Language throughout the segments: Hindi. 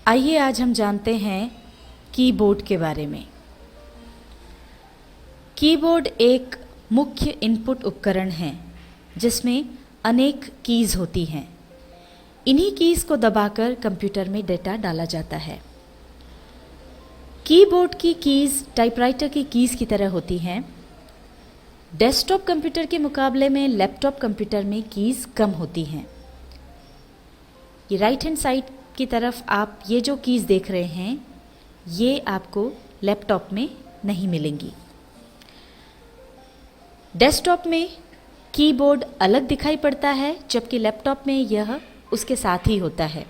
आइए आज हम जानते हैं कीबोर्ड के बारे में। कीबोर्ड एक मुख्य इनपुट उपकरण है जिसमें अनेक कीज़ होती हैं। इन्हीं कीज़ को दबाकर कंप्यूटर में डेटा डाला जाता है। कीबोर्ड की कीज़ टाइपराइटर की कीज़ की तरह होती हैं। डेस्कटॉप कंप्यूटर के मुकाबले में लैपटॉप कंप्यूटर में कीज़ कम होती हैं। ये राइट हैंड साइड की तरफ आप ये जो कीज़ देख रहे हैं ये आपको लैपटॉप में नहीं मिलेंगी। डेस्कटॉप में कीबोर्ड अलग दिखाई पड़ता है जबकि लैपटॉप में यह उसके साथ ही होता है।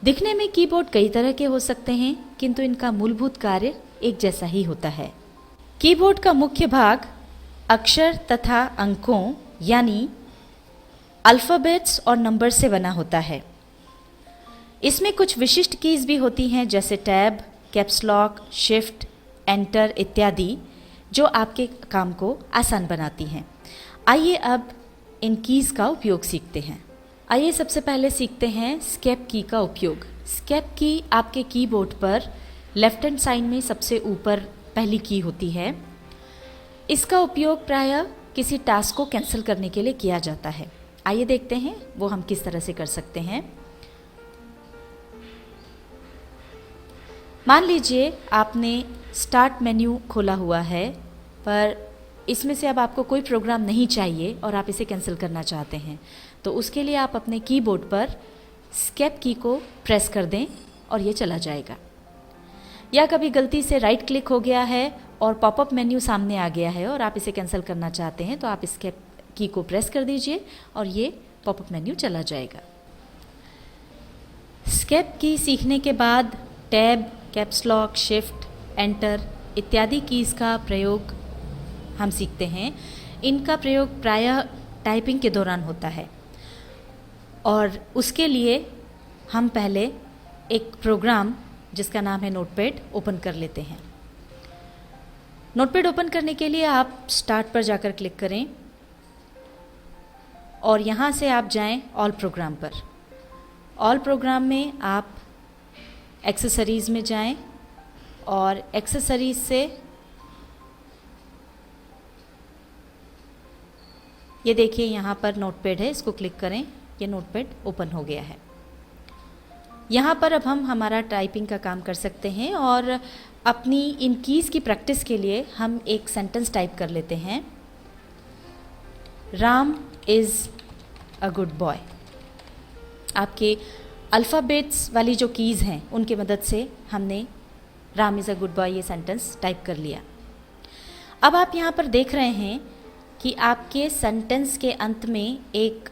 दिखने में कीबोर्ड कई तरह के हो सकते हैं किंतु इनका मूलभूत कार्य एक जैसा ही होता है। कीबोर्ड का मुख्य भाग अक्षर तथा अंकों यानी अल्फ़ाबेट्स और नंबर से बना होता है। इसमें कुछ विशिष्ट कीज़ भी होती हैं जैसे tab, caps lock, shift, enter इत्यादि जो आपके काम को आसान बनाती हैं। आइए अब इन कीज़ का उपयोग सीखते हैं। आइए सबसे पहले सीखते हैं स्केप की का उपयोग। स्केप की आपके कीबोर्ड पर लेफ्ट हैंड साइड में सबसे ऊपर पहली की होती है। इसका उपयोग प्रायः किसी टास्क को कैंसिल करने के लिए किया जाता है। आइए देखते हैं वो हम किस तरह से कर सकते हैं। मान लीजिए आपने स्टार्ट मेन्यू खोला हुआ है पर इसमें से अब आपको कोई प्रोग्राम नहीं चाहिए और आप इसे कैंसिल करना चाहते हैं, तो उसके लिए आप अपने कीबोर्ड पर स्केप की को प्रेस कर दें और ये चला जाएगा। या कभी गलती से राइट क्लिक हो गया है और पॉपअप मेन्यू सामने आ गया है और आप इसे कैंसिल करना चाहते हैं तो आप स्केप की को प्रेस कर दीजिए और ये पॉपअप मेन्यू चला जाएगा। स्केप की सीखने के बाद tab, caps lock, shift, enter इत्यादि कीज़ का प्रयोग हम सीखते हैं। इनका प्रयोग प्रायः टाइपिंग के दौरान होता है और उसके लिए हम पहले एक प्रोग्राम जिसका नाम है नोटपैड ओपन कर लेते हैं। नोटपैड ओपन करने के लिए आप स्टार्ट पर जाकर क्लिक करें और यहाँ से आप जाएं ऑल प्रोग्राम पर। ऑल प्रोग्राम में आप एक्सेसरीज़ में जाएं और एक्सेसरीज़ से ये देखिए यहाँ पर नोटपैड है, इसको क्लिक करें। ये नोटपैड ओपन हो गया है। यहाँ पर अब हम हमारा टाइपिंग का काम कर सकते हैं और अपनी इन कीज़ की प्रैक्टिस के लिए हम एक सेंटेंस टाइप कर लेते हैं। Ram is a good boy. आपके अल्फ़ाबेट्स वाली जो कीज़ हैं उनकी मदद से हमने Ram is a good boy ये सेंटेंस टाइप कर लिया। अब आप यहाँ पर देख रहे हैं कि आपके सेंटेंस के अंत में एक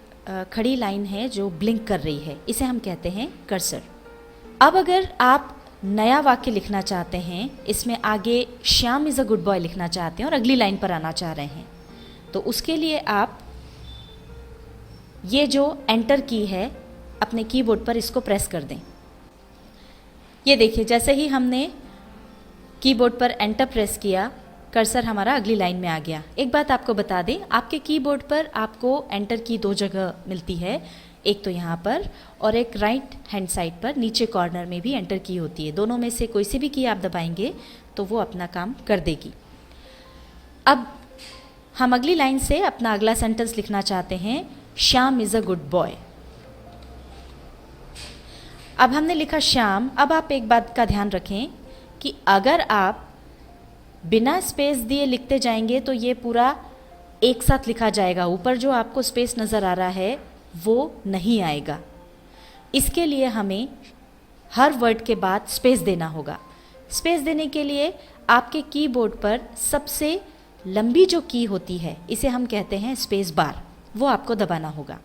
खड़ी लाइन है जो ब्लिंक कर रही है, इसे हम कहते हैं कर्सर। अब अगर आप नया वाक्य लिखना चाहते हैं, इसमें आगे Shyam is a good boy लिखना चाहते हैं और अगली लाइन पर आना चाह रहे हैं, तो उसके लिए आप ये जो एंटर की है अपने कीबोर्ड पर इसको प्रेस कर दें। ये देखिए जैसे ही हमने कीबोर्ड पर एंटर प्रेस किया कर्सर हमारा अगली लाइन में आ गया। एक बात आपको बता दें, आपके कीबोर्ड पर आपको एंटर की दो जगह मिलती है, एक तो यहाँ पर और एक राइट हैंड साइड पर नीचे कॉर्नर में भी एंटर की होती है। दोनों में से कोई सी भी की आप दबाएंगे तो वो अपना काम कर देगी। अब हम अगली लाइन से अपना अगला सेंटेंस लिखना चाहते हैं, Shyam is a good boy. अब हमने लिखा श्याम। अब आप एक बात का ध्यान रखें कि अगर आप बिना स्पेस दिए लिखते जाएंगे तो ये पूरा एक साथ लिखा जाएगा, ऊपर जो आपको स्पेस नज़र आ रहा है वो नहीं आएगा। इसके लिए हमें हर वर्ड के बाद स्पेस देना होगा। स्पेस देने के लिए आपके कीबोर्ड पर सबसे लंबी जो की होती है इसे हम कहते हैं स्पेस बार, वो आपको दबाना होगा।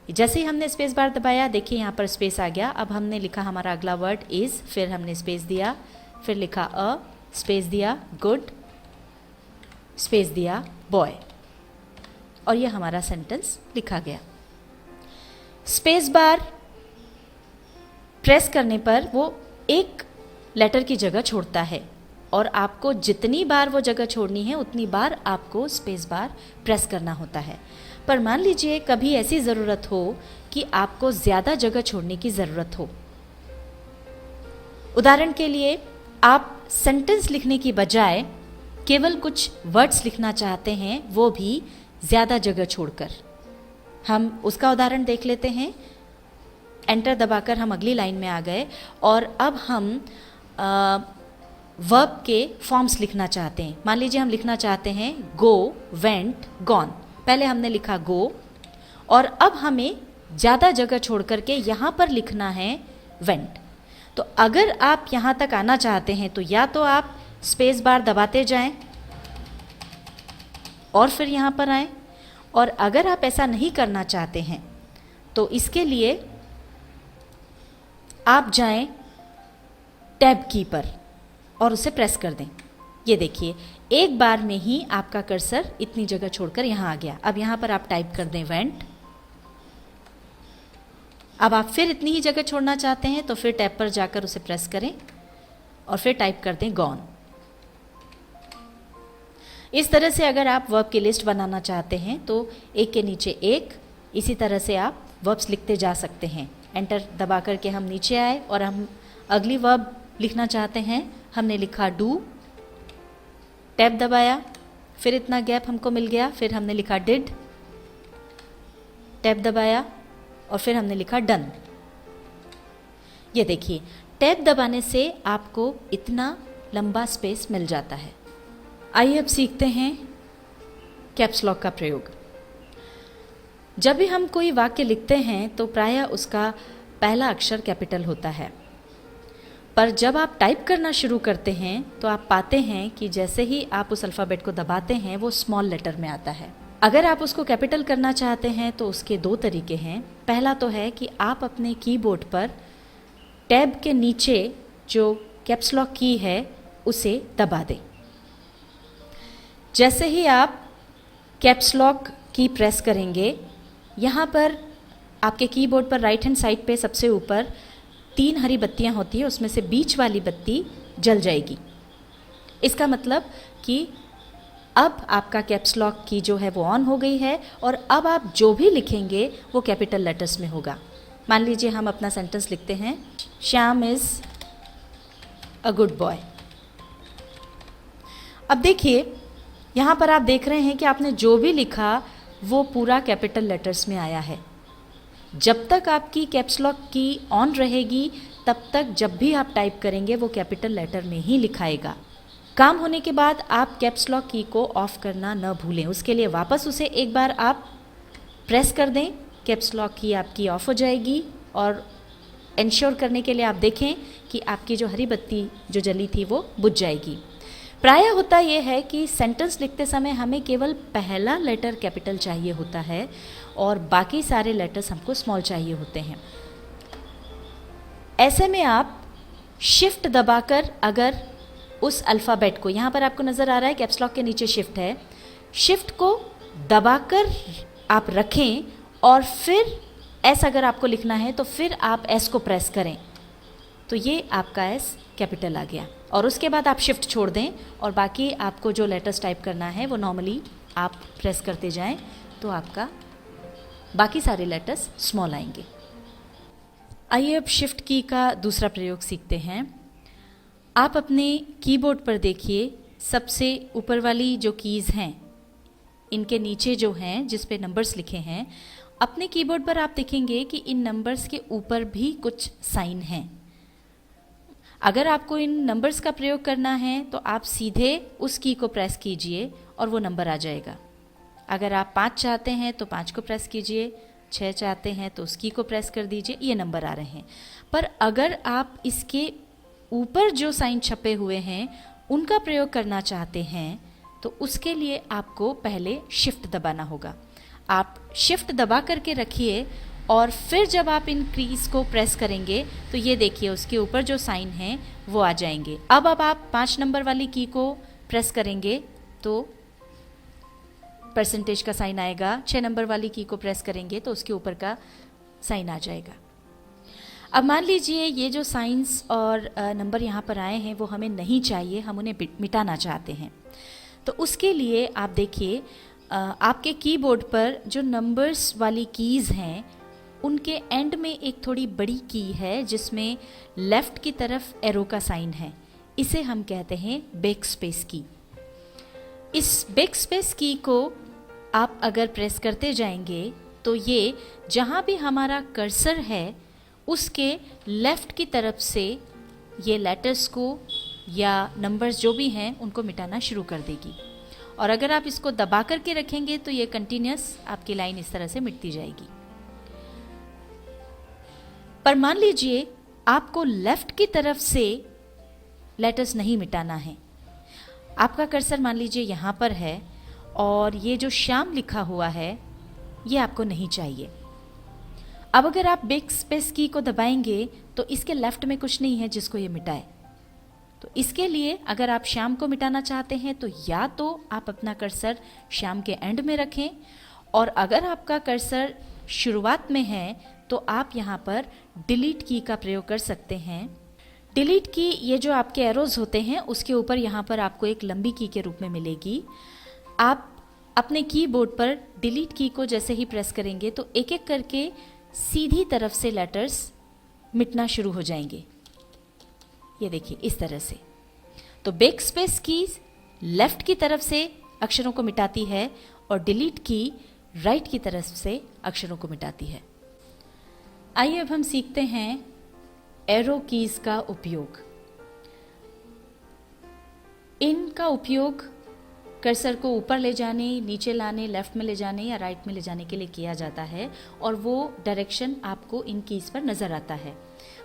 जैसे ही हमने स्पेस बार दबाया देखिए यहाँ पर स्पेस आ गया। अब हमने लिखा हमारा अगला वर्ड इज़, फिर हमने स्पेस दिया, फिर लिखा अ, स्पेस दिया गुड, स्पेस दिया बॉय और ये हमारा सेंटेंस लिखा गया। स्पेस बार प्रेस करने पर वो एक लेटर की जगह छोड़ता है और आपको जितनी बार वो जगह छोड़नी है उतनी बार आपको स्पेस बार प्रेस करना होता है। पर मान लीजिए कभी ऐसी ज़रूरत हो कि आपको ज़्यादा जगह छोड़ने की ज़रूरत हो, उदाहरण के लिए आप सेंटेंस लिखने की बजाय केवल कुछ वर्ड्स लिखना चाहते हैं, वो भी ज़्यादा जगह छोड़कर। हम उसका उदाहरण देख लेते हैं। एंटर दबाकर हम अगली लाइन में आ गए और अब हम वर्ब के फॉर्म्स लिखना चाहते हैं। मान लीजिए हम लिखना चाहते हैं गो, वेंट, गॉन। पहले हमने लिखा गो और अब हमें ज़्यादा जगह छोड़ करके यहाँ पर लिखना है वेंट। तो अगर आप यहाँ तक आना चाहते हैं तो या तो आप स्पेस बार दबाते जाएं और फिर यहाँ पर आएं, और अगर आप ऐसा नहीं करना चाहते हैं तो इसके लिए आप जाएं टैब की पर और उसे प्रेस कर दें। ये देखिए, एक बार में ही आपका कर्सर इतनी जगह छोड़कर यहाँ आ गया। अब यहाँ पर आप टाइप कर दें वेंट। अब आप फिर इतनी ही जगह छोड़ना चाहते हैं तो फिर टैब पर जाकर उसे प्रेस करें और फिर टाइप कर दें गॉन। इस तरह से अगर आप वर्ब की लिस्ट बनाना चाहते हैं तो एक के नीचे एक इसी तरह से आप वर्ब्स लिखते जा सकते हैं। एंटर दबा करके हम नीचे आए और हम अगली वर्ब लिखना चाहते हैं। हमने लिखा डू, टैब दबाया, फिर इतना गैप हमको मिल गया, फिर हमने लिखा डिड, टैब दबाया और फिर हमने लिखा डन। ये देखिए, टैब दबाने से आपको इतना लंबा स्पेस मिल जाता है। आइए अब सीखते हैं कैप्स लॉक का प्रयोग। जब भी हम कोई वाक्य लिखते हैं तो प्रायः उसका पहला अक्षर कैपिटल होता है, पर जब आप टाइप करना शुरू करते हैं तो आप पाते हैं कि जैसे ही आप उस अल्फ़ाबेट को दबाते हैं वो स्मॉल लेटर में आता है। अगर आप उसको कैपिटल करना चाहते हैं तो उसके दो तरीके हैं। पहला तो है कि आप अपने कीबोर्ड पर टैब के नीचे जो कैप्स लॉक की है उसे दबा दें। जैसे ही आप कैप्स लॉक की प्रेस करेंगे, यहाँ पर आपके कीबोर्ड पर राइट हैंड साइड पे सबसे ऊपर 3 हरी बत्तियाँ होती हैं, उसमें से बीच वाली बत्ती जल जाएगी। इसका मतलब कि अब आपका कैप्स लॉक की जो है वो ऑन हो गई है और अब आप जो भी लिखेंगे वो कैपिटल लेटर्स में होगा। मान लीजिए हम अपना सेंटेंस लिखते हैं, Shyam is a good boy. अब देखिए, यहाँ पर आप देख रहे हैं कि आपने जो भी लिखा वो पूरा कैपिटल लेटर्स में आया है। जब तक आपकी कैप्स लॉक की ऑन रहेगी तब तक जब भी आप टाइप करेंगे वो कैपिटल लेटर में ही लिखाएगा। काम होने के बाद आप कैप्स लॉक की को ऑफ करना न भूलें। उसके लिए वापस उसे एक बार आप प्रेस कर दें, कैप्स लॉक की आपकी ऑफ हो जाएगी और इंश्योर करने के लिए आप देखें कि आपकी जो हरी बत्ती जो जली थी वो बुझ जाएगी। प्रायः होता यह है कि सेंटेंस लिखते समय हमें केवल पहला लेटर कैपिटल चाहिए होता है और बाकी सारे लेटर्स हमको स्मॉल चाहिए होते हैं। ऐसे में आप शिफ्ट दबाकर अगर उस अल्फ़ाबेट को, यहाँ पर आपको नज़र आ रहा है कैप्स लॉक के नीचे शिफ्ट है, शिफ्ट को दबाकर आप रखें और फिर एस अगर आपको लिखना है तो फिर आप एस को प्रेस करें तो ये आपका एस कैपिटल आ गया। और उसके बाद आप शिफ्ट छोड़ दें और बाकी आपको जो लेटर्स टाइप करना है वो नॉर्मली आप प्रेस करते जाएं तो आपका बाकी सारे लेटर्स स्मॉल आएंगे। आइए अब शिफ्ट की का दूसरा प्रयोग सीखते हैं। आप अपने कीबोर्ड पर देखिए, सबसे ऊपर वाली जो कीज़ हैं इनके नीचे जो हैं जिस पे नंबर्स लिखे हैं, अपने कीबोर्ड पर आप देखेंगे कि इन नंबर्स के ऊपर भी कुछ साइन हैं। अगर आपको इन नंबर्स का प्रयोग करना है तो आप सीधे उस की को प्रेस कीजिए और वो नंबर आ जाएगा। अगर आप 5 चाहते हैं तो 5 को प्रेस कीजिए, 6 चाहते हैं तो उस की को प्रेस कर दीजिए, ये नंबर आ रहे हैं। पर अगर आप इसके ऊपर जो साइन छपे हुए हैं उनका प्रयोग करना चाहते हैं तो उसके लिए आपको पहले शिफ्ट दबाना होगा। आप शिफ्ट दबा करके रखिए और फिर जब आप इन कीज़ को प्रेस करेंगे तो ये देखिए उसके ऊपर जो साइन हैं वो आ जाएंगे। अब आप 5 नंबर वाली की को प्रेस करेंगे तो परसेंटेज का साइन आएगा। 6 नंबर वाली की को प्रेस करेंगे तो उसके ऊपर का साइन आ जाएगा। अब मान लीजिए ये जो साइंस और नंबर यहाँ पर आए हैं वो हमें नहीं चाहिए, हम उन्हें मिटाना चाहते हैं। तो उसके लिए आप देखिए आपके कीबोर्ड पर जो नंबर्स वाली कीज़ हैं उनके एंड में एक थोड़ी बड़ी की है जिसमें लेफ्ट की तरफ एरो का साइन है। इसे हम कहते हैं बैकस्पेस की। इस बैकस्पेस की को आप अगर प्रेस करते जाएंगे तो ये जहाँ भी हमारा कर्सर है उसके लेफ्ट की तरफ से ये लेटर्स को या नंबर्स जो भी हैं उनको मिटाना शुरू कर देगी। और अगर आप इसको दबा करके रखेंगे तो ये कंटिन्यूस आपकी लाइन इस तरह से मिटती जाएगी। पर मान लीजिए आपको लेफ्ट की तरफ से लेटर्स नहीं मिटाना है। आपका कर्सर मान लीजिए यहाँ पर है और ये जो श्याम लिखा हुआ है ये आपको नहीं चाहिए। अब अगर आप बैकस्पेस की को दबाएंगे तो इसके लेफ्ट में कुछ नहीं है जिसको ये मिटाए। तो इसके लिए अगर आप श्याम को मिटाना चाहते हैं तो या तो आप अपना कर्सर श्याम के एंड में रखें, और अगर आपका कर्सर शुरुआत में है तो आप यहाँ पर डिलीट की का प्रयोग कर सकते हैं। डिलीट की ये जो आपके एरोज होते हैं उसके ऊपर यहाँ पर आपको एक लंबी की के रूप में मिलेगी। आप अपने कीबोर्ड पर डिलीट की को जैसे ही प्रेस करेंगे तो एक एक करके सीधी तरफ से लेटर्स मिटना शुरू हो जाएंगे। ये देखिए इस तरह से। तो बैकस्पेस की लेफ्ट की तरफ से अक्षरों को मिटाती है और डिलीट की राइट की तरफ से अक्षरों को मिटाती है। आइए अब हम सीखते हैं एरो कीज का उपयोग। इनका उपयोग कर्सर को ऊपर ले जाने, नीचे लाने, लेफ्ट में ले जाने या राइट में ले जाने के लिए किया जाता है और वो डायरेक्शन आपको इन कीज पर नज़र आता है।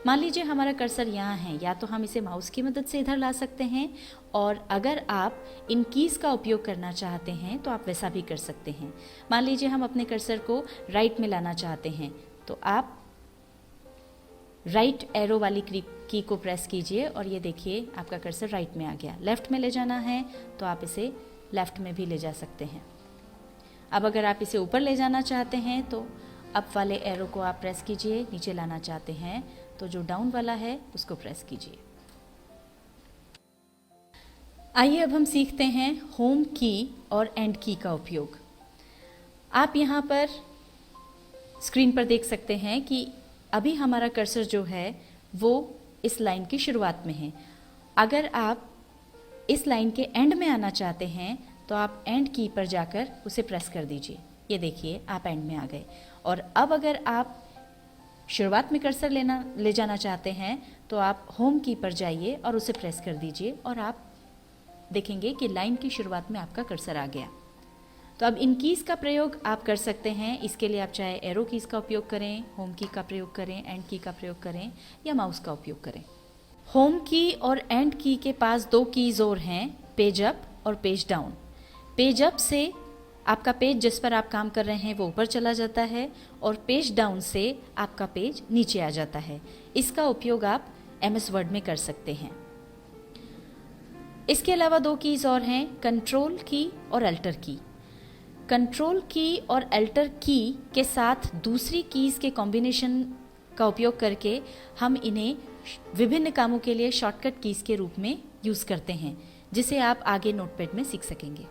मान लीजिए हमारा कर्सर यहाँ है, या तो हम इसे माउस की मदद से इधर ला सकते हैं, और अगर आप इन कीज़ का उपयोग करना चाहते हैं तो आप वैसा भी कर सकते हैं। मान लीजिए हम अपने कर्सर को राइट में लाना चाहते हैं तो आप राइट एरो वाली की को प्रेस कीजिए और ये देखिए आपका कर्सर राइट में आ गया। लेफ्ट में ले जाना है तो आप इसे लेफ्ट में भी ले जा सकते हैं। अब अगर आप इसे ऊपर ले जाना चाहते हैं तो अप वाले एरो को आप प्रेस कीजिए, नीचे लाना चाहते हैं तो जो डाउन वाला है उसको प्रेस कीजिए। आइए अब हम सीखते हैं होम की और एंड की का उपयोग। आप यहाँ पर स्क्रीन पर देख सकते हैं कि अभी हमारा कर्सर जो है वो इस लाइन की शुरुआत में है। अगर आप इस लाइन के एंड में आना चाहते हैं तो आप एंड की पर जाकर उसे प्रेस कर दीजिए। ये देखिए आप एंड में आ गए। और अब अगर आप शुरुआत में कर्सर ले जाना चाहते हैं तो आप होम की पर जाइए और उसे प्रेस कर दीजिए और आप देखेंगे कि लाइन की शुरुआत में आपका कर्सर आ गया। तो अब इन कीज़ का प्रयोग आप कर सकते हैं। इसके लिए आप चाहे एरो कीज़ का उपयोग करें, होम की का प्रयोग करें, एंड की का प्रयोग करें या माउस का उपयोग करें। होम की और एंड की के पास दो कीज़ और हैं, पेज अप और पेज डाउन। पेज अप से आपका पेज जिस पर आप काम कर रहे हैं वो ऊपर चला जाता है और पेज डाउन से आपका पेज नीचे आ जाता है। इसका उपयोग आप MS वर्ड में कर सकते हैं। इसके अलावा दो कीज़ और हैं, कंट्रोल की और अल्टर की। कंट्रोल की और अल्टर की के साथ दूसरी कीज़ के कॉम्बिनेशन का उपयोग करके हम इन्हें विभिन्न कामों के लिए शॉर्टकट कीज़ के रूप में यूज़ करते हैं, जिसे आप आगे नोटपैड में सीख सकेंगे।